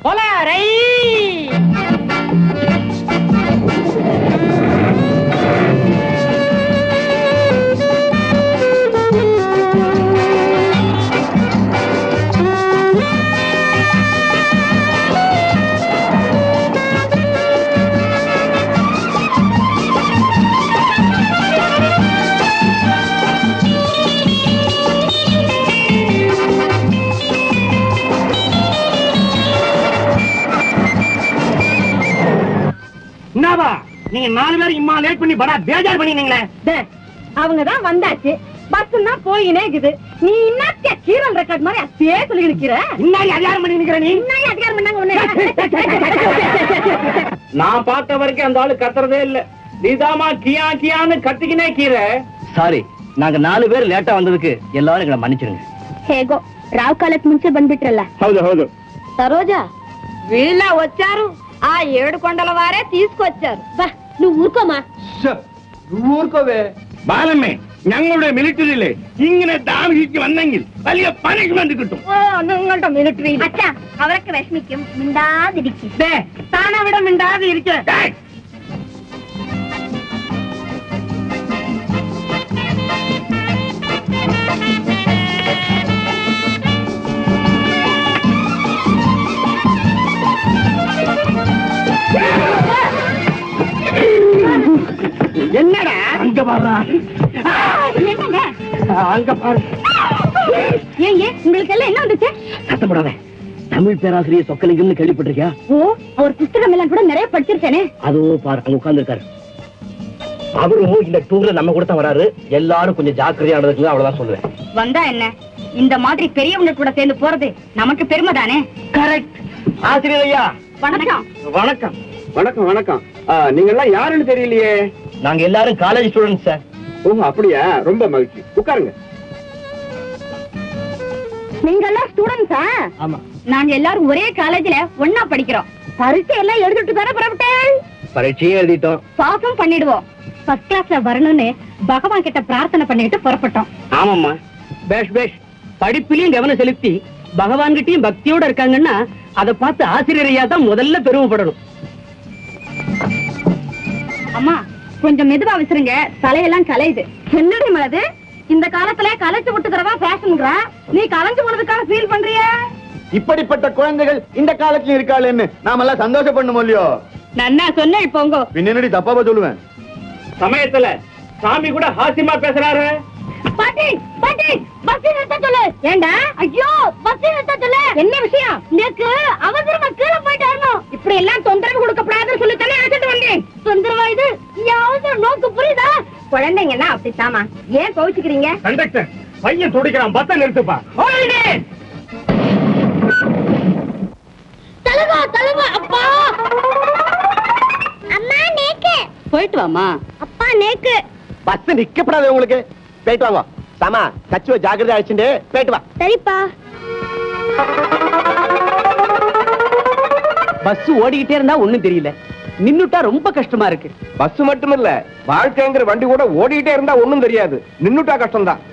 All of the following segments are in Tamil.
கொலாரை நீங்க 4 பேரும் இம்மா லேட் பண்ணி படா பேஜார் பண்ணினீங்களே. அவங்கதான் வந்தாச்சு, பஸ்னா போயினே இருக்குது. நீ இன்னத்த கீரல் ரெக்கார்ட் மாதிரி அப்படியே சொல்லி நிக்கிற. இன்னாடி அதிகாரம் பண்ணி நிக்கிற நீ. இன்னாடி அதிகாரம் பண்ணாங்க உன்னை. நான் பார்த்த வரைக்கும் அந்த ஆளு கத்துறதே இல்ல. நீதாமா கியா கியான்னு கத்திக்கினே கீர. சாரி, நாங்க 4 பேர் லேட்டா வந்ததுக்கு எல்லாரும் எங்களை மன்னிச்சிருங்க. ಹೇಗೋ ರಾವ್ ಕಾಲಕ್ಕೆ ಮುಂಚೆ ಬಂದ್ಬಿಟ್ರಲ್ಲ. ಹೌದು ಹೌದು. సరోజా వీళ్ళ వచ్చారు, ఆ 7 కొండల వారే తీసుకొచ్చారు. బా నువ్వు ఊరుకోమా. ഊർക്കോവേ ബാലമ്മേ, ഞങ്ങളുടെ മിലിറ്ററിയിലെ ഇങ്ങനെ താമസിച്ച് വന്നെങ്കിൽ വലിയ പണിഷ്മെന്റ് കിട്ടും. നിങ്ങളുടെ മിലിറ്ററി അച്ഛാ അവരൊക്കെ വിഷമിക്കും. മിണ്ടാതിരിക്കും. താനവിടെ മിണ്ടാതിരിക്കേ. என்னடா அங்க பாரு, அங்க பாரு. ஏன் உங்களுக்கு எல்லாம் என்ன வந்துச்சு? சத்தப்படாத. தமிழ் பேராசிரியர் சொக்கலிங்கம்னு கேள்விப்பட்டிருக்கியா? ஓ, அவர் புத்தகம் எல்லாம் கூட நிறைய படிச்சிருக்கேனே. அதோ பாரு, அங்க உட்கார்ந்து இருக்காரு. அவரும் இந்த டூர்ல நம்ம கூட தான் வராரு. எல்லாரும் கொஞ்சம் ஜாக்கிரதையா நடந்துக்குங்க, அவ்வளவுதான் சொல்லுவேன். வந்தா என்ன, இந்த மாதிரி பெரியவங்க கூட சேர்ந்து போறது நமக்கு பெருமை தானே. கரெக்ட். ஆசிரியர் ஐயா வணக்கம். வணக்கம். வணக்கம் வணக்கம். நீங்க எல்லாம் யாருன்னு தெரியலையே. நாங்க எல்லாரும் காலேஜ் ஸ்டூடெண்ட்ஸ் சார். ஓ அப்படியா, ரொம்ப மகிழ்ச்சி. உட்காருங்க. நீங்க எல்லாம் ஸ்டூடெண்ட்ஸா? ஆமா. நாங்க எல்லாரும் ஒரே காலேஜ்ல ஒண்ணா படிக்கிறோம். பரீட்சை எல்லாம் எழுதிட்டு தானே புறப்பட்டேன். பரீட்சையும் எழுதிட்டோம், பாஸும் பண்ணிடுவோம். ஃபர்ஸ்ட் கிளாஸ்ல வரணும்னு பகவான் கிட்ட பிரார்த்தனை பண்ணிட்டு புறப்பட்டோம். ஆமாம்மா. பேஷ் பேஷ். படிப்பிலையும் கவனம் செலுத்தி பகவான் கிட்டயும் பக்தியோட இருக்காங்கன்னா அதை பார்த்து ஆசிரியர் ஐயா தான் முதல்ல பெருமைப்படணும். அம்மா கொஞ்சம் மெதுவா விசிறுங்க, தலையெல்லாம் கலையுது. என்னடி மலது, இந்த காலத்துல கலைச்சு விட்டுக்கிறவா ஃபேஷன்ங்கறா, நீ கலைஞ்சு போனதுக்காக ஃபீல் பண்றிய? இப்படிப்பட்ட குழந்தைகள் இந்த காலத்துல இருக்காளேன்னு நாம எல்லாம் சந்தோஷப்படணும் இல்லையோ? நன்னா சொன்ன. இப்போ உங்க பின்னாடி தப்பாவா சொல்லுவேன். சமயத்துல சாமி கூட ஹாசியமா பேசுறாரு. பாட்டி பாட்டி பஸ் நிறுத்த சொல்லு. ஏண்டா? ஐயோ பஸ் நிறுத்த சொல்லு. என்ன விஷயம்? நேக்கு அவசரமா கீழே போயிட்டு வரணும். இப்படி எல்லாம் தொந்தரவு கொடுக்கப்படாதுன்னு சொல்லி தானே அழைச்சிட்டு வந்தேன். தொந்தரவா இது? யாவது நோக்கு புரியுதா? குழந்தைங்கன்னா அப்படித்தாமா, ஏன் கோவிச்சுக்கிறீங்க? கண்டக்டர் பையன் துடிக்கிறான், பஸ்ஸை நிறுத்துப்பா. தலவா தலவா. அப்பா அம்மா நேக்கு. போயிட்டு வாமா. அப்பா நேக்கு. பஸ் நிக்கப்படாது உங்களுக்கு. போயிட்டு வாங்க. சாமா கச்சுவ ஜாக்கிரதை அழைச்சுட்டு போயிட்டு வா. சரிப்பா. பஸ் ஓடிக்கிட்டே இருந்தா ஒண்ணும் தெரியல, நின்னுட்டா ரொம்ப கஷ்டமா இருக்கு. பஸ் மட்டும் இல்ல, வாழ்க்கைங்கிற வண்டி கூட ஓடிக்கிட்டே இருந்தா ஒண்ணும் தெரியாது, நின்னுட்டா கஷ்டம் தான்.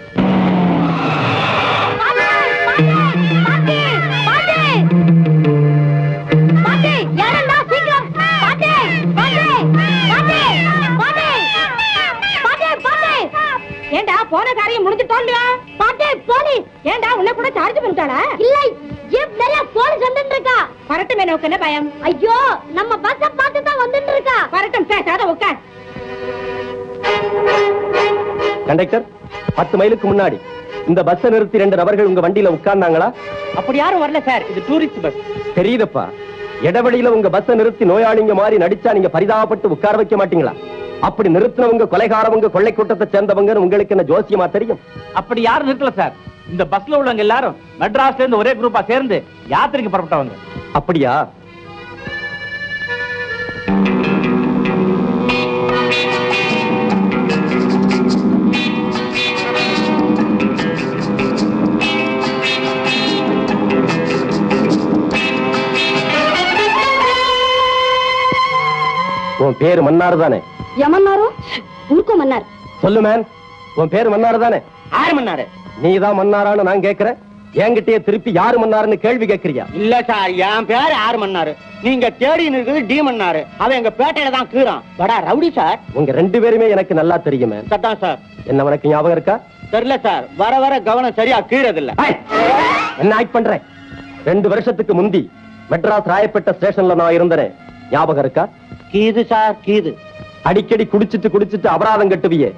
ஏண்டா போன காரியம் முடிஞ்சிட்டோம் இல்லையா? பாட்டே போலி. ஏண்டா உன்னை கூட சார்ஜ் பண்ணிட்டாளா? இல்ல, ஜீப் நிறைய போலீஸ் வந்துட்டு இருக்கா. வரட்டும், எனக்கு என்ன பயம்? ஐயோ, நம்ம பஸ்ஸ பார்த்து தான் வந்துட்டு இருக்கா. வரட்டும், பேசாத உட்கார். கண்டக்டர், 10 மைலுக்கு முன்னாடி இந்த பஸ் நிறுத்தி 2 நபர்கள் உங்க வண்டியில உட்கார்ந்தாங்களா? அப்படி யாரும் வரல சார், இது டூரிஸ்ட் பஸ். தெரியுதப்பா. இடவழியில உங்க பஸ் நிறுத்தி நோயாளிங்க மாதிரி நடிச்சா நீங்க பரிதாபப்பட்டு உட்கார வைக்க மாட்டீங்களா? அப்படி நிறுத்தினவங்க கொலைகாரவங்க, கொள்ளை கூட்டத்தை சேர்ந்தவங்க உங்களுக்கு என்ன ஜோசியமா தெரியும்? அப்படி யாரும் நிறுத்தல சார். இந்த பஸ்ல உள்ளவங்க எல்லாரும் மெட்ராஸ்ல இருந்து ஒரே குரூப்பா சேர்ந்து யாத்திரைக்கு புறப்பட்டவங்க. அப்படியா? உன் பேரு மன்னார் தானே? எமன்னாரோ? உனக்கும் மன்னார். சொல்லு மேன், உன் பேரு மன்னார் தானே? ஆறு மணி நேரம். நீதான் மன்னாரான்னு நான் கேட்கிறேன். என்கிட்டயே திருப்பி யாரு மன்னாருன்னு கேள்வி கேட்கறியா? இல்ல சார், என் பேர் யாரு மன்னாரு, நீங்க தேடி இருக்குது டி மன்னாரு. அவன் எங்க பேட்டையில தான் கீறான். வடா ரவுடி சார். உங்க 2 பேருமே எனக்கு நல்லா தெரியுமே. சட்டான் சார். என்ன உனக்கு ஞாபகம் இருக்கா? தெரியல சார், வர வர கவனம் சரியா கீழது இல்ல. என்ன ஆக்ட் பண்றேன்? 2 வருஷத்துக்கு முந்தி மெட்ராஸ் ராயப்பேட்டை ஸ்டேஷன்ல நான் இருந்தேன், ஞாபகம் இருக்கா? கீது சார், கீது. அடிக்கடி குடிச்சிட்டு அபராதம் கட்டுவியே,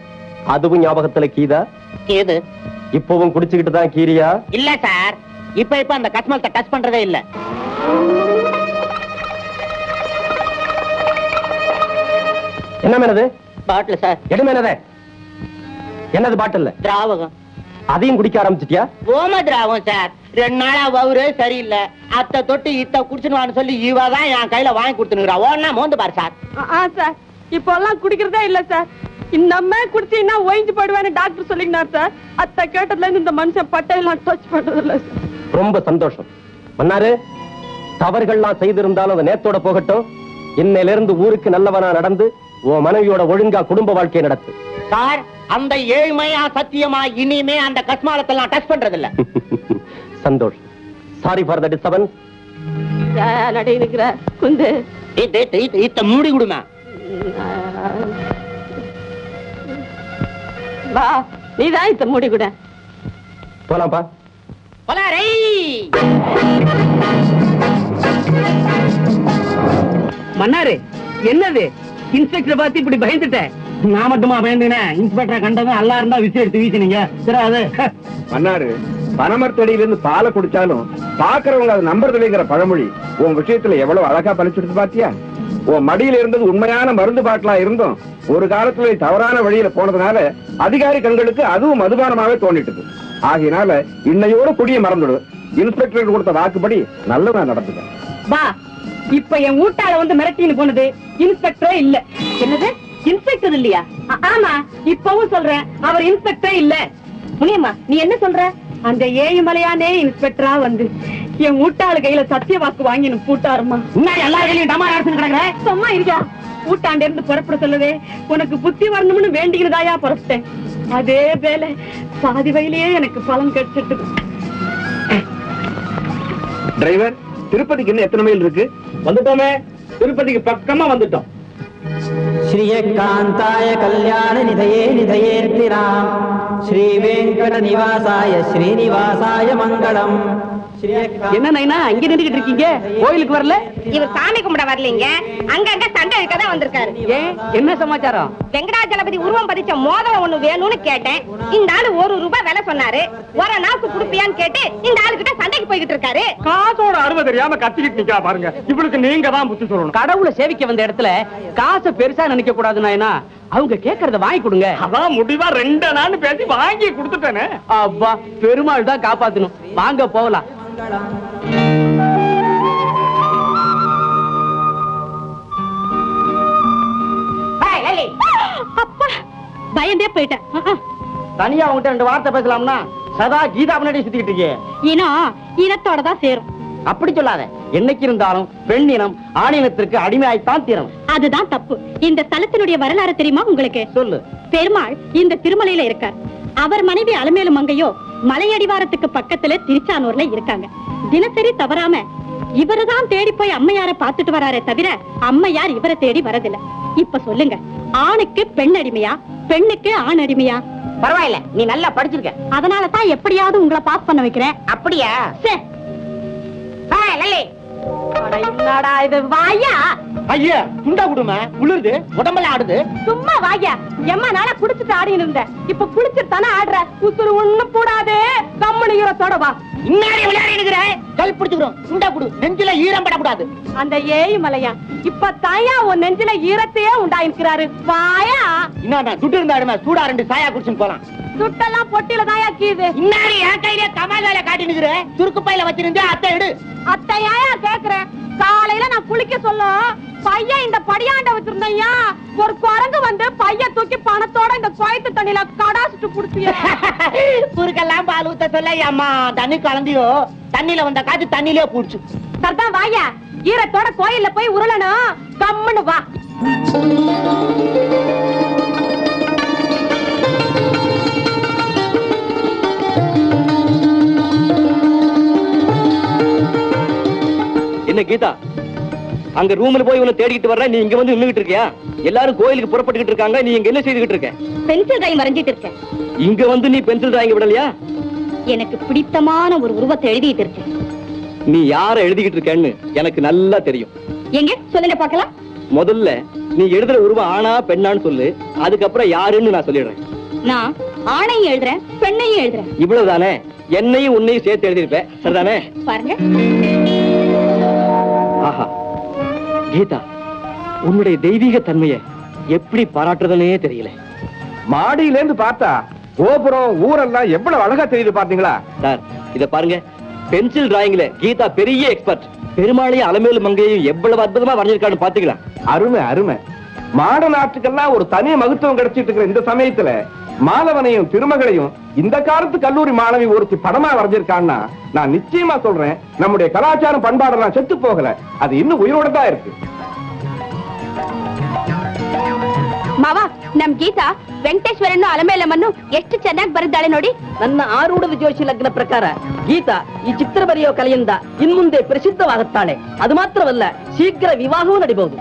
அதுவும் ஞாபகத்துல கீதா? கீது. இப்பவும் குடிச்சுக்கிட்டு தான் கீரியா? இல்ல சார், இப்ப அந்த கஸ்மலத்தை டச் பண்றதே இல்ல. என்ன மேனது? Bottle sir. எடுமேனதே என்னது பாட்டில்? திராவகம். அதையும் குடிக்க ஆரம்பிச்சிட்டியா? ஓம திராவகம் சார். 2 நாளா வவுரே சரியில்லை. அத்தை தொட்டு இத்த குடிச்சுன்னு சொல்லி இவதான் என் கையில வாங்கி கொடுத்துனுக்குறா. ஓன்னா மோந்து பாரு சார். சார் இப்ப எல்லாம் குடிக்கிறதே இல்ல சார். இன்னமே குடிச்சீங்கன்னா ஒயிஞ்சு போடுவேன்னு டாக்டர் சொல்லினார் சார். அத்தை கேட்டதுல இருந்து இந்த மனுஷன் பட்டையெல்லாம் டச் பண்றது இல்ல சார். ரொம்ப சந்தோஷம் மன்னாரு. தவறுகள்லாம் செய்திருந்தாலும் அது நேத்தோட போகட்டும். இன்னையிலிருந்து ஊருக்கு நல்லவனா நடந்து உன் மனைவியோட ஒழுங்கா குடும்ப வாழ்க்கையை நடத்து. சார், அந்த ஏழ்மையா சத்தியமா இனிமே அந்த கஸ்மாலத்தெல்லாம் டச் பண்றது இல்ல. சந்தோஷம். Sorry for the disturbance. நடிக்கிற குந்து இத்த மூடி விடுமா. வா, நீதான் இத்த மூடி கூட. போலாம்ப்பா. போலாரே. மன்னாரு, என்னது இன்ஸ்பெக்டர் பார்த்து இப்படி பயந்துட்ட? நான் மட்டுமா பயந்துனேன்? இன்ஸ்பெக்டர் கண்டதும் அல்லா இருந்தா விசி எடுத்து வீசினீங்க. சரி மன்னாரு, பனமரத்தடியிலிருந்து பாலை குடிச்சாலும் பாக்குறவங்க அது நம்பர் தொலைங்கிற பழமொழி உன் விஷயத்துல எவ்வளவு அழகா பழிச்சுடுது பாத்தியா? உன் மடியில இருந்தது உண்மையான மருந்து பாட்டிலா இருந்தும் ஒரு காலத்துல தவறான வழியில போனதுனால அதிகாரி கண்களுக்கு அதுவும் மதுபானமாவே தோண்டிட்டுது. ஆகையினால இன்னையோட குடிய மறந்துடு. இன்ஸ்பெக்டர் கொடுத்த வாக்குப்படி நல்லதா நடந்துக்க. வா, இப்ப என் ஊட்டால வந்து மிரட்டின்னு போனது இன்ஸ்பெக்டரே இல்ல. என்னது, இன்ஸ்பெக்டர் இல்லையா? ஆமா, இப்பவும் சொல்றேன், அவர் இன்ஸ்பெக்டரே இல்ல. முனியம்மா, நீ என்ன சொல்ற? அந்த ஏழுமலையானே இன்ஸ்பெக்டரா வந்து என் ஊட்டாளு கையில சத்திய வாக்கு வாங்கி பூட்டாருமா. சும்மா இருக்கா? ஊட்டாண்ட இருந்து புறப்பட சொல்லவே உனக்கு புத்தி வரணும்னு வேண்டிக்கிறதாயா புறப்பட்டேன். அதே வேலை பாதி வயலையே எனக்கு பலன் கிடைச்சிட்டு. டிரைவர், திருப்பதிக்கு இன்னும் எத்தனை மைல் இருக்கு? வந்துட்டோமே, திருப்பதிக்கு பக்கமா வந்துட்டோம். श्रीयकान्ताय कल्याण निधये निधयेर्तिराम श्री वेंकट निवासाय श्रीनिवासाय मंगलम. என்ன நைனா அங்க நின்னுகிட்டு இருக்கீங்க? கோயிலுக்கு வரல? இவர் சாமி கும்பிட வரலீங்க, அங்கங்க சண்டை இருக்கதான் வந்திருக்காரு. ஏன், என்ன சமாச்சாரம்? வெங்கடாஜலபதி உருவம் பதிச்ச மோதிரம் ஒண்ணு வேணும்னு கேட்டேன். இந்த ஆளு 1 ரூபாய் விலை சொன்னாரு. ஒரு நாக்கு குடுப்பியான்னு கேட்டு இந்த ஆளு கிட்ட சண்டைக்கு போய்கிட்டு இருக்காரு. காசோட அருமை தெரியாம கத்திக்கிட்டு நிக்கா பாருங்க. இவளுக்கு நீங்க தான் புத்தி சொல்லணும். கடவுளை சேவிக்க வந்த இடத்துல காசை பெருசா நினைக்க கூடாது நாயனா. அவங்க கேக்குறத வாங்கி கொடுங்க. அதான் முடிவா 2 நாள் பேசி வாங்கி கொடுத்துட்டேனே. அப்பா, பெருமாள் தான் காப்பாத்தணும். வாங்க போகலாம். அப்பா, பயந்தே போயிட்டேன். தனியா உங்ககிட்ட 2 வார்த்தை பேசலாம்னா சதா கீதா முன்னாடி சுத்திக்கிட்டு இருக்கே. இனத்தோட தான் சேரும். அப்படி சொல்லாத. என்னைக்கு இருந்தாலும் பெண்ணினம் ஆணினத்திற்கு அடிமையாய்த்தான் தீரணும். அதுதான் தப்பு. இந்த ஸ்தலத்தினுடைய வரலாறு தெரியுமா உங்களுக்கு? சொல்லு. பெருமாள் இந்த திருமலையில இருக்கார். அவர் மனைவி அலமேலு மங்கையோ மலையடிவாரத்துக்கு பக்கத்துல திருச்சானூர்ல இருக்காங்க. தினசரி தவறாம இவருதான் தேடி போய் அம்மையார பாத்துட்டு வராரே தவிர அம்மையார் இவரை தேடி வரதில்லை. இப்ப சொல்லுங்க, ஆணுக்கு பெண் அடிமையா, பெண்ணுக்கு ஆண் அடிமையா? பரவாயில்ல, நீ நல்லா படிச்சிருக்க. அதனாலதான் எப்படியாவது உங்களை பாஸ் பண்ண வைக்கிறேன். அப்படியா? என்னடா இது, வாயா? ஐயா, துண்டா குடுமா, உளுருது, உடம்பெல்லாம் ஆடுது. சும்மா வாயா. எம்மா நாளா குடிச்சிட்டு ஆடின்னு இருந்த, இப்ப குளிச்சிட்டு தானே ஆடுற. உசுறு ஒண்ணும் கூடாது, கம்முனு ஈரத்தோட வா. இன்னாடி விளையாடினுக்கிற கல் பிடிச்சுக்கிறோம். துண்டா குடு, நெஞ்சில ஈரம் படக்கூடாது. அந்த ஏழுமலையா இப்ப தாயா உன் நெஞ்சில ஈரத்தையே உண்டாயிருக்கிறாரு. வாயா. இன்னும் சுட்டு இருந்தாடுமே, சூடா 2 சாயா குடிச்சுன்னு போலாம். சுட்டெல்லாம் பொட்டில தாயா கீது. இன்னாடி என் கையில கமால் வேலை காட்டினுக்கிற, துருக்கு பையில வச்சிருந்தே அத்தை எடு. அத்தையா கேக்குறேன். காலையில நான் குளிக்க சொல்ல பையன் இந்த படியாண்ட வச்சிருந்தையா, ஒரு குரங்கு வந்து பைய தூக்கி பணத்தோட இந்த குயத்து தண்ணியில கடாசிட்டு குடுத்திய. குறுக்கெல்லாம் பால் ஊத்த சொல்ல அம்மா தண்ணி கலந்தியோ, தண்ணியில வந்த காத்து தண்ணியிலே பூச்சு. சரிதான், வாயா. ஈரத்தோட கோயில்ல போய் உருளணும். கம்முன்னு வா. கீதா, அங்க ரூம்ல போய் உன்னை தேடிக்கிட்டு வர்ற, நீ இங்க வந்து நின்னுகிட்டு இருக்கியா? எல்லாரும் கோயிலுக்கு புறப்பட்டுக்கிட்டு இருக்காங்க, நீ இங்க என்ன செய்துகிட்டு இருக்க? பென்சில் டிராயிங் வரைஞ்சிட்டு இருக்கேன். இங்க வந்து நீ பென்சில் டிராயிங் விடலையா? எனக்கு பிடித்தமான ஒரு உருவத்தை எழுதிட்டு இருக்கேன். நீ யார எழுதிக்கிட்டு இருக்கேன்னு எனக்கு நல்லா தெரியும். எங்க சொல்லுங்க பார்க்கலாம். முதல்ல நீ எழுதுற உருவம் ஆணா பெண்ணான்னு சொல்லு, அதுக்கப்புறம் யாருன்னு நான் சொல்லிடுறேன். நான் ஆணையும் எழுதுறேன், பெண்ணையும் எழுதுறேன். இவ்வளவுதானே? என்னையும் உன்னையும் சேர்த்து எழுதிருப்பேன், சரிதானே? பாருங்க. ஆஹா கீதா, உன்னுடைய தெய்வீக தன்மையை எப்படி பாராட்டுறதுனே தெரியல. மாடியில இருந்து பார்த்தா கோபுரம் ஊரெல்லாம் எவ்வளவு அழகா தெரியுது பாத்தீங்களா? சார் இத பாருங்க, பென்சில் டிராயிங்ல கீதா பெரிய எக்ஸ்பர்ட். பெருமாளையும் அலமேலு மங்கையும் எவ்வளவு அற்புதமா வரைஞ்சிருக்கான்னு பாத்தீங்களா? அருமை அருமை. மாடர்ன் ஆர்ட்டுக்கெல்லாம் ஒரு தனி மகத்துவம் கிடைச்சிட்டு இருக்கிற இந்த சமயத்துல மாலவனையும் திருமகளையும் இந்த காலத்து கல்லூரி மாணவி ஒருத்தி படமா வரைஞ்சிருக்கான்னா நான் நிச்சயமா சொல்றேன், நம்முடைய கலாச்சாரம் பண்பாடெல்லாம் செத்து போகல, அது இன்னும் உயிரோட தான் இருக்கு. ಮಾವ, ನಮ್ ಗೀತಾ ವೆಂಕಟೇಶ್ವರನ್ನು ಅಲಮೇಲಮ್ಮನ್ನು ಎಷ್ಟು ಚೆನ್ನಾಗಿ ಬರೆದಾಳೆ ನೋಡಿ. ನನ್ನ ಆರೂಢದ ಜೋಶಿ ಲಗ್ನ ಪ್ರಕಾರ ಗೀತಾ ಈ ಚಿತ್ರ ಬರೆಯೋ ಕಲೆಯಿಂದ ಇನ್ಮುಂದೆ ಪ್ರಸಿದ್ಧವಾಗುತ್ತಾಳೆ. ಅದು ಮಾತ್ರವಲ್ಲ, ಶೀಘ್ರ ವಿವಾಹವೂ ನಡಿಬಹುದು.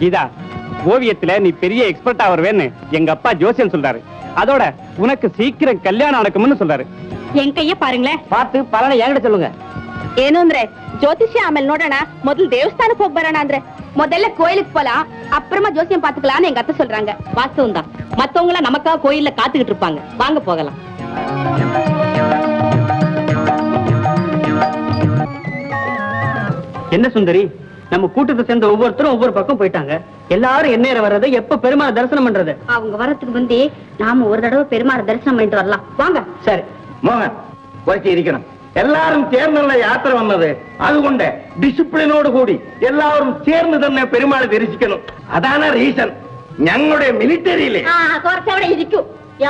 கீதா, ஓவியத்துல நீ பெரிய எக்ஸ்பர்ட் ஆவர்வேன்னு எங்க அப்பா ஜோசியம் சொல்றாரு. அதோட உனக்கு சீக்கிரம் கல்யாணம் நடக்கும்னு சொல்றாரு. என் கைய பாருங்களேன். பார்த்து பலனை என்கிட்ட சொல்லுங்க. ಏನು ಅಂದ್ರೆ ಜ್ಯೋತಿಷ್ಯ ಆಮೇಲೆ ನೋಡೋಣ, ಮೊದಲು ದೇವಸ್ಥಾನಕ್ಕೆ ಹೋಗಿ ಬರೋಣ ಅಂದ್ರೆ முதல்ல கோயிலுக்கு போலாம், அப்புறமா ஜோசியம் பாத்துக்கலாம்னு எங்க அத்தை சொல்றாங்க. வாஸ்தவம் தான், மத்தவங்க நமக்காக கோயில்ல காத்துக்கிட்டு இருப்பாங்க. வாங்க போகலாம். என்ன சுந்தரி, நம்ம கூட்டத்தை சேர்ந்த ஒவ்வொருத்தரும் ஒவ்வொரு பக்கம் போயிட்டாங்க. எல்லாரும் என்ன வர்றது, எப்ப பெருமாள் தரிசனம் பண்றது? அவங்க வரத்துக்கு முந்தி நாம ஒரு தடவை பெருமாள் தரிசனம் பண்ணிட்டு வரலாம். வாங்க. சரி மோகன் കുറച്ച് ഇരിക്കണം. എല്ലാവരും ചേർന്നുള്ള യാത്ര വന്നത് അതുകൊണ്ട് ഡിസിപ്ലിനോട് കൂടി എല്ലാവരും ചേർന്ന് തന്നെ പെരുമാളെ ദർശിക്കണം. അതാണ് റീസൺ. ഞങ്ങളുടെ മിലിറ്ററിയിലെ കുറച്ചവിടെ ഇരിക്കൂ.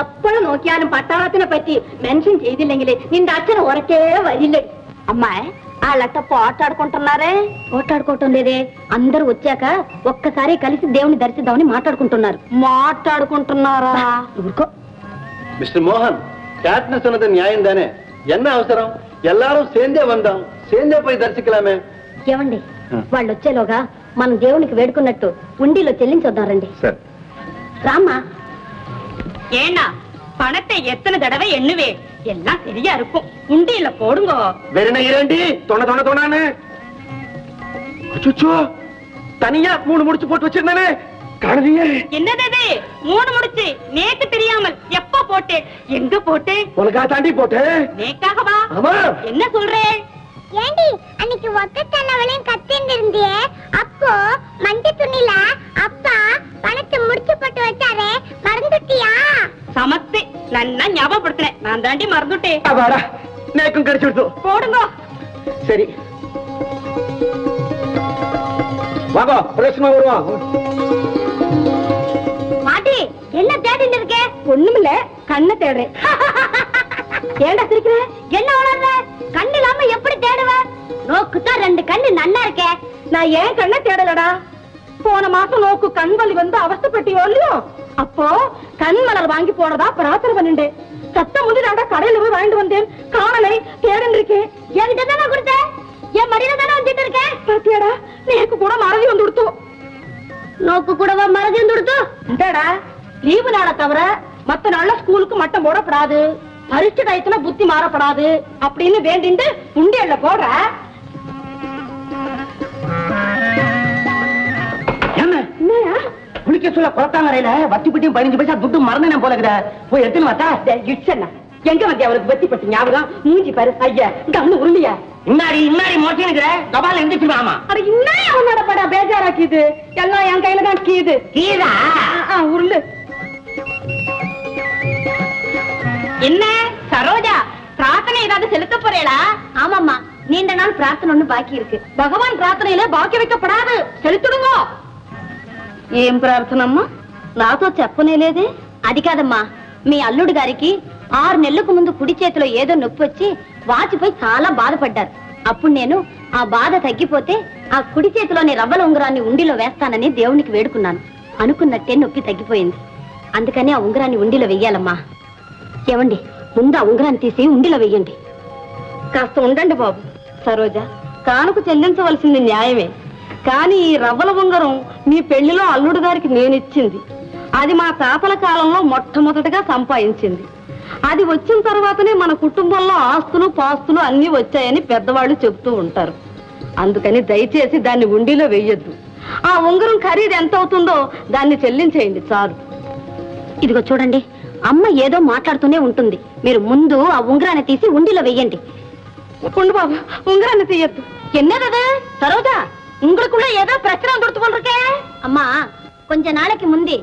എപ്പോഴും നോക്കിയാലും പട്ടാളത്തിനെ പറ്റി മെൻഷൻ ചെയ്തില്ലെങ്കിൽ നിന്റെ അച്ഛൻ ഉറക്കേ വരില്ല. అమ్మా వాళ్ళట్ట పోటాడుకుంటున్నారే. పోటాడుకోవటం లేదే, అందరూ వచ్చాక ఒక్కసారి కలిసి దేవుని దర్శిద్దామని మాట్లాడుకుంటున్నారు. మాట్లాడుకుంటున్నారా? மிஸ்டர் மோகன், கேட்னஸ் சொன்னது நியாயம் தானே? என்ன அவசரம்? எல்லாரும் சேர்ந்தே வந்தோம், சேர்ந்தே போய் தரிசிக்கலாமே. ఏమండి, వాళ్ళు వచ్చేలోగా మనం దేవునికి వేడుకున్నట్టు ఉండిలో చెల్లించొద్దాం రండి. சரி ராமா. ஏன்னா பணத்தை எத்தனை தடவை எண்ணுவே, எல்லாம் சரியா இருக்கும். உண்டியில போடுங்க. வெறும் இரண்டி தொண தொண தொணானு. அச்சோ, தனியா 3 முடிச்சு போட்டு வச்சிருந்தானே, காணலையே. என்னது 3 முடிச்சு? நேத்து தெரியாமல் எப்ப போட்டேன், எங்க போட்டேன்? உனக்கா தாண்டி போட்டேன். நேக்காகவா? ஆமா. என்ன சொல்றேன்? ஏண்டி அன்னைக்கு ஒத்த தன்னவளையும் கத்தின்னு இருந்தியே, அப்போ மஞ்ச துணில அப்பா பணத்தை முடிச்சு போட்டு வச்சாரே, மறந்துட்டியா? சமத்து நன்னா ஞாபகப்படுத்தினேன். நான் தாண்டி மறந்துட்டேன். அவாடா, நேக்கும் கிடைச்சிடுது. போடுங்க. சரி வாங்க, பிரச்சனை வருவான். மாட்டி, என்ன தேடிட்டு இருக்க? ஒண்ணுமில்ல, கண்ணை தேடுறேன். ஏண்டா சிரிக்கிற? என்ன உணர்ற? கண்ணு இல்லாம எப்படி தேடுவ? நோக்குதான் 2 கண்ணு நன்னா இருக்கே. நான் ஏன் கண்ணை தேடலடா? போன மாசம் நோக்கு கண் வலி வந்து அவஸ்தைப்பட்டியோ இல்லையோ, அப்போ கண் மலர் வாங்கி போனதா பிரார்த்தனை பண்ணிட்டேன். சத்தம் முன்னாடி கடையில போய் வாங்கிட்டு வந்தேன், காணலை, தேடிட்டு இருக்கேன். என்கிட்ட தானே கொடுத்த? என் மடியில தானே வந்துட்டு இருக்கேன். பாத்தியாடா, நேக்கு கூட மறதி வந்து கொடுத்தோம். நோக்கு கூடவா மறதி வந்து கொடுத்தோம்? இந்தடா, லீவு நாளை தவிர மத்த நாள்ல ஸ்கூலுக்கு மட்டம் போடப்படாது, பரிசு டயத்துல புத்தி மாறப்படாது அப்படின்னு வேண்டிட்டு உண்டியல்ல போடுற. என்ன குளிக்க சொல்ல குளத்தாங்கரையில வத்தி பட்டியும் 15 பைசா துட்டு மறந்தேன் போல இருக்குதா, போய் எடுத்துன்னு வாத்தா. இட்சண்ணா, எங்க வந்து அவளுக்கு வெத்தி பட்டி ஞாபகம்? மூஞ்சி பாரு. ஐயா, கண்ணு உருளியா? இன்னாடி மோட்டினுக்கிற கபால எந்திரிச்சுமாமா. அட இன்னும் அவனோட பட பேஜாராக்கிது. எல்லாம் என் கையில தான் கீது. கீதா உருளு. என்ன சரோஜா, பிரார்த்தனை ஏதாவது செலுத்த போறேளா? ஆமாம்மா, நீண்ட நாள் பிரார்த்தனை ஒண்ணு பாக்கி இருக்கு. பகவான் பிரார்த்தனையில பாக்கி வைக்கப்படாது, செலுத்திடுங்க. ఏం ప్రార్థనమ్మా? నాతో చెప్పనేలేదే. అది కాదమ్మా, మీ అల్లుడు గారికి 6 నెలలకు ముందు కుడి చేతిలో ఏదో నొప్పి వచ్చి వాచిపోయి చాలా బాధపడ్డారు. అప్పుడు నేను ఆ బాధ తగ్గిపోతే ఆ కుడి చేతిలోని రవ్వల ఉంగరాన్ని ఉండిలో వేస్తానని దేవునికి వేడుకున్నాను. అనుకున్నట్టే నొప్పి తగ్గిపోయింది. అందుకని ఆ ఉంగరాన్ని ఉండిలో వెయ్యాలమ్మా. ఏమండి, ముందు ఆ ఉంగరాన్ని తీసి ఉండిలో వెయ్యండి. కాస్త ఉండండి బాబు. సరోజా, కానుక చెల్లించవలసింది న్యాయమే. కానీ ఈ రవ్వల ఉంగరం మీ పెళ్లిలో అల్లుడు గారికి నేనిచ్చింది. అది మా తాతల కాలంలో మొట్టమొదటిగా సంపాదించింది. అది వచ్చిన తర్వాతనే మన కుటుంబంలో ఆస్తులు పాస్తులు అన్ని వచ్చాయని పెద్దవాళ్ళు చెబుతూ ఉంటారు. అందుకని దయచేసి దాన్ని ఉండిలో వెయ్యొద్దు. ఆ ఉంగరం ఖరీదు ఎంత అవుతుందో దాన్ని చెల్లించేయండి చాలు. ఇదిగో చూడండి, అమ్మ ఏదో మాట్లాడుతూనే ఉంటుంది. మీరు ముందు ఆ ఉంగరాన్ని తీసి ఉండిలో వెయ్యండి. ఉండు బాబు, ఉంగరాన్ని తీయద్దు. ఎన్నదது సరోజా, உங்களுக்குள்ள ஏதோ பிரச்சனை வந்துடுத்து போல்ருக்கே. அம்மா, கொஞ்ச நாளைக்கு முந்தி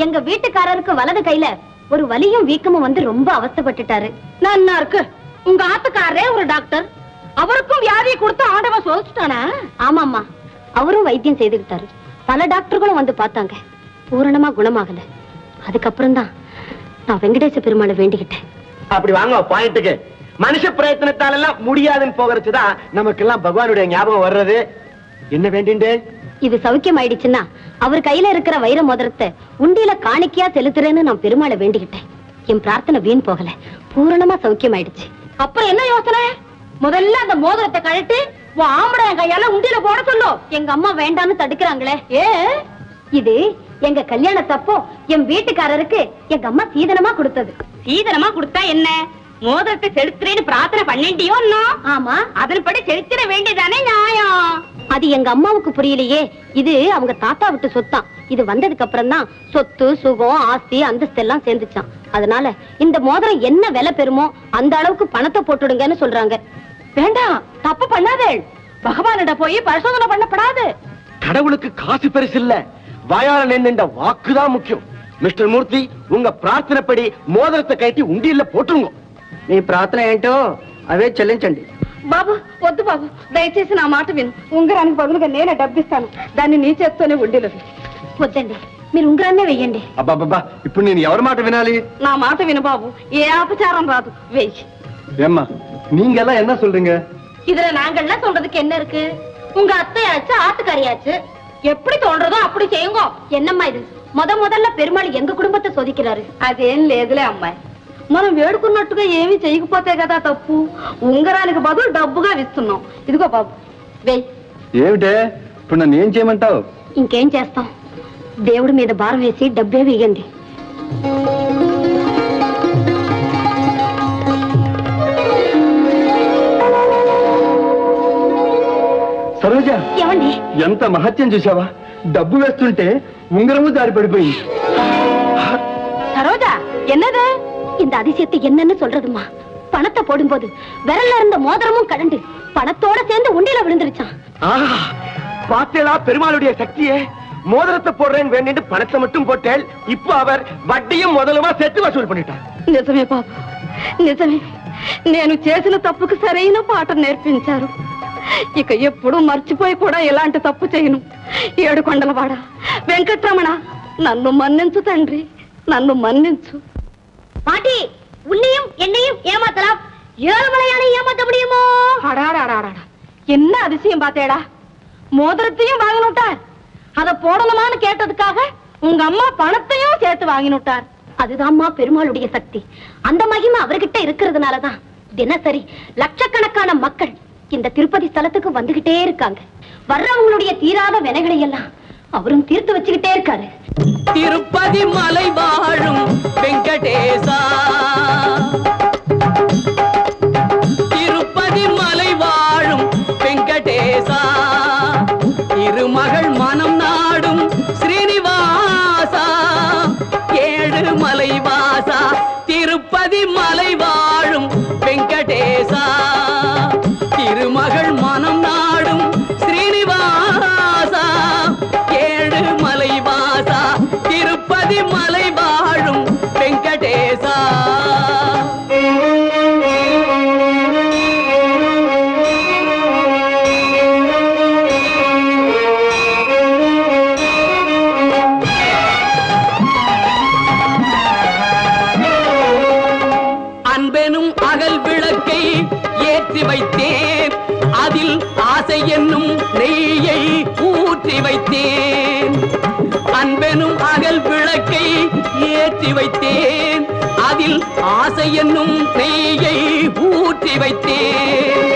எங்க வீட்டுக்காரருக்கு வலது கையில ஒரு வலியும் வீக்கமும் வந்து ரொம்ப அவஸ்தைப்பட்டுட்டாரு. நல்லா இருக்கு. உங்க ஆத்துக்காரரே ஒரு டாக்டர், அவருக்கும் வியாதியை கொடுத்து ஆண்டவன் சோதிச்சுட்டானா? ஆமாம்மா, அவரும் வைத்தியம் செய்துக்கிட்டாரு. பல டாக்டர்களும் வந்து பார்த்தாங்க, பூரணமா குணமாகல. அதுக்கப்புறம் தான் நான் வெங்கடேச பெருமாளை வேண்டிக்கிட்டேன். அப்படி வாங்க பாயிண்ட்டுக்கு. மனுஷ பிரயத்தனத்தால எல்லாம் முடியாதுன்னு போகிறதுதான் நமக்கு எல்லாம் பகவானுடைய ஞாபகம் வர்றது. என்ன வேண்டிண்டு? இது சௌக்கியம் ஆயிடுச்சுன்னா அவர் கையில இருக்கிற வைர மோதிரத்தை உண்டியில காணிக்கையா செலுத்துறேன்னு நான் பெருமாளை வேண்டிக்கிட்டேன். என் பிரார்த்தனை வீண் போகல, பூரணமா சௌக்கியம் ஆயிடுச்சு. அப்புறம் என்ன யோசனை? முதல்ல அந்த மோதிரத்தை கழட்டி ஆம்பளை கையால உண்டியில போட சொல்லும். எங்க அம்மா வேண்டான்னு தடுக்கிறாங்களே. இது எங்க கல்யாணத்தப்போ என் வீட்டுக்காரருக்கு எங்க அம்மா சீதனமா கொடுத்தது. சீதனமா கொடுத்தா என்ன? மோதிரத்தை செலுத்துறேன்னு பிரார்த்தனை பண்ணிட்டியோ? ஆமா, அதன்படி செலுத்திட வேண்டியதானே நியாயம். அது எங்க அம்மாவுக்கு புரியலையே. இது அவங்க தாத்தா விட்டு சொத்தான். இது வந்ததுக்கு அப்புறம் தான் சொத்து சுகம் ஆஸ்தி அந்தஸ்து எல்லாம் சேர்ந்துச்சான். அதனால இந்த மோதிரம் என்ன விலை பெறுமோ அந்த அளவுக்கு பணத்தை போட்டுடுங்கன்னு சொல்றாங்க. வேண்டாம், தப்பு பண்ணாதே. பகவானிட போய் பரிசோதனை பண்ணப்படாது. கடவுளுக்கு காசு பெருசு இல்ல, வாயால நின்ற வாக்குதான் முக்கியம். மிஸ்டர் மூர்த்தி, உங்க பிரார்த்தனைப்படி மோதிரத்தை கட்டி உண்டியல்ல போட்டுருங்க. మీ ప్రార్థన ఏంటో అవే చెల్లించండి. బాబు వద్దు బాబు, దయచేసి నా మాట విను. ఉంగరానికి బదులుగా నేనే డబ్బిస్తాను. దాన్ని నీ చేత్తోనే ఉండిలో. వద్దండి, మీరు ఉంగరాన్నే వెయ్యండి. అబ్బాబ్బా, ఇప్పుడు నేను ఎవరి మాట వినాలి? నా మాట విను బాబు, ఏ అపచారం రాదు. వెయ్యి. ஏம்மா, நீங்க எல்லாம் என்ன சொல்றீங்க? இதுல நாங்கள்லாம் சொல்றதுக்கு என்ன இருக்கு? உங்க அத்தையாச்சு ஆத்துக்காரியாச்சு, எப்படி தோன்றதோ அப்படி செய்யுங்க. என்னம்மா இது? முதல்ல பெருமாள் எங்க குடும்பத்தை சோதிக்கிறாரு. అదేం లేదులే అమ్మాయి, మనం వేడుకున్నట్టుగా ఏమీ చేయకపోతే కదా తప్పు. ఉంగరానికి బదులు డబ్బుగా ఇస్తున్నాం. ఇదిగో బాబు, వెయ్యి. ఏమిటే ఇప్పుడు నన్ను ఏం చేయమంటావు? ఇంకేం చేస్తాం, దేవుడి మీద భారం వేసి డబ్బే వేయండి. సరోజ, ఏమండి? ఎంత మహత్యం చూసావా? డబ్బు వేస్తుంటే ఉంగరము జారి పడిపోయింది. சரோஜா, என்னது இந்த அதிசயத்தை என்னன்னு சொல்றதுமா? பணத்தை போடும்போது விரல்ல இருந்த மோதிரமும் கடந்து பணத்தோட சேர்ந்து உண்டியில விழுந்துருச்சான். பாத்தேளா பெருமாளுடைய சக்தியே? மோதிரத்தை போடுறேன்னு வேண்டிட்டு பணத்தை மட்டும் போட்டேன். இப்போ அவர் வட்டியும் முதலுமா சேர்த்து வசூல் பண்ணிட்டார். నిజమే బాబు, నిజమే. నేను చేసిన తప్పుకు సరైన పాఠం నేర్పించారు. ఇక ఎప్పుడు మర్చిపోయి కూడా ఇలాంటి తప్పు చేయను. ఏడుకొండలవాడ వెంకట్రమణ, నన్ను మన్నించు తండ్రి, నన్ను మన్నించు. பாட்டி, உன்னையும் என்னையும் ஏமாத்தலாம், ஏழுமலையானை ஏமாத்த முடியுமோ? அடாடாடாடா, என்ன அதிசயம் பாத்தேடா. மோதிரத்தையும் வாங்கினுட்டார், அத போடணுமான்னு கேட்டதுக்காக உங்க அம்மா பணத்தையும் சேர்த்து வாங்கினுட்டார். அதுதான்மா பெருமாளுடைய சக்தி. அந்த மகிமை அவர்கிட்ட இருக்கிறதுனாலதான் தினசரி லட்சக்கணக்கான மக்கள் இந்த திருப்பதி ஸ்தலத்துக்கு வந்துகிட்டே இருக்காங்க. வர்றவங்களுடைய தீராத வினைகளை எல்லாம் அவரும் தீர்த்து வச்சுக்கிட்டே இருக்காரு. திருப்பதி மலை வாழும் வெங்கடேசா, திருப்பதி மலை வாழும் வெங்கடேசா, இருமகள் மனம் நாடும் ஸ்ரீனிவாசா, ஏழு மலை வாசா, திருப்பதி மலை வாழும் வெங்கடேசா, திருமகள் மனம் நாடும் ஸ்ரீனிவாசா, ஏழு மலை வாசா, திருப்பதி மலை வாழும் வெங்கடேசா. அன்பெனும் அகல் விளக்கை ஏற்றி வைத்தேன், அதில் ஆசை என்னும் நெய்யை ஊற்றி வைத்தேன். அன்பெனும் அகல் விளக்கை ஏற்றி வைத்தேன், அதில் ஆசை என்னும் நெய்யை ஊற்றி வைத்தேன்.